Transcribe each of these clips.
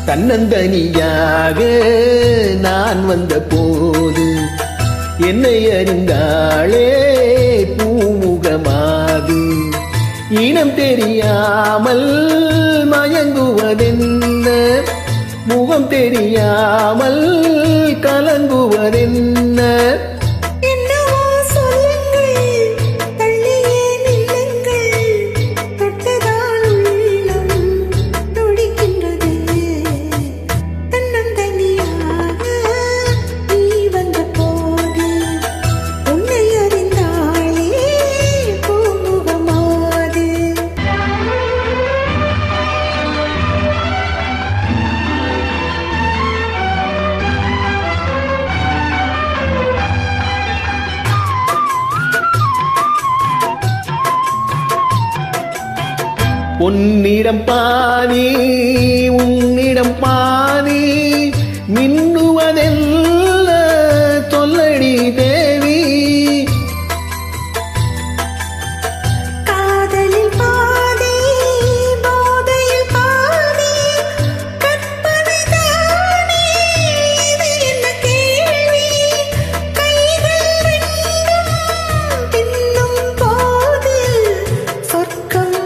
தன்னந்தனியாக நான் வந்த போது என்னை அறிந்தாளே பூமுகமாது. இனம் தெரியாமல் மயங்குவதென்ன, முகம் தெரியாமல் கலங்குவதென்ன. உன்னிடம் பாதி உன்னிடம் பாதி மின்னுவதெல்ல சொல்லடி தேவி. காதலில் பாதி போதையில் பாதி கற்பனைதானே இது என்ன கேள்வி. கைகள் ரெண்டும் பின்னும் போது சொர்க்கம்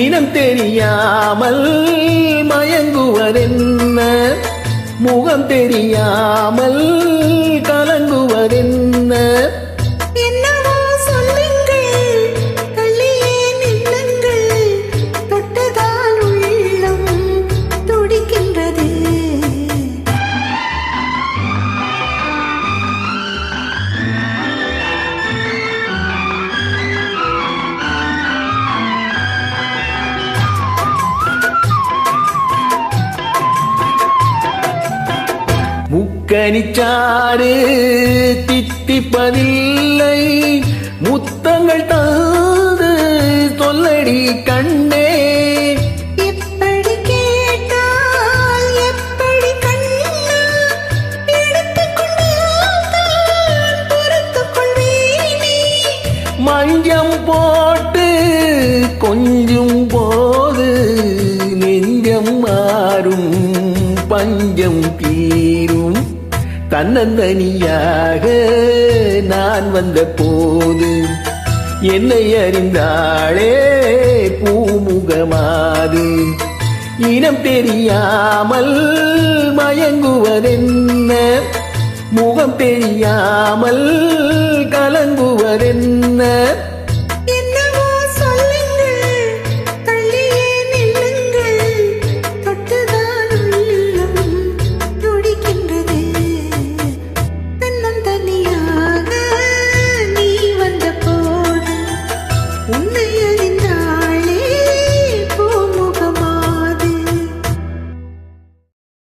இனம் தெரியாமல் மயங்குவதென்ன, முகம் தெரியாமல் கலங்குவதென்ன. என்னவோ சொல்லுங்கள், தள்ளியே நில்லுங்கள், தொட்டதால் உள்ளம் துடிக்கின்றது. முக்கனிச்சாறு தித்திப்பதில்லை, முத்தங்கள் தந்து சொல்லடி கண்ணே. எப்படி கேட்டால் எப்படி கண்ணா, எடுத்துக்கொண்டால் பொறுத்துக் கொள்வேனே. மஞ்சம் போட்டு கொஞ்சம் போது நெஞ்சம் மாறும் பஞ்சம் தீரும். தன்னந்தனியாக நான் வந்த போது என்னை அறிந்தாளே பூமுகமாது. இனம் தெரியாமல் மயங்குவதென்ன, முகம் தெரியாமல் கலங்குவதென்ன.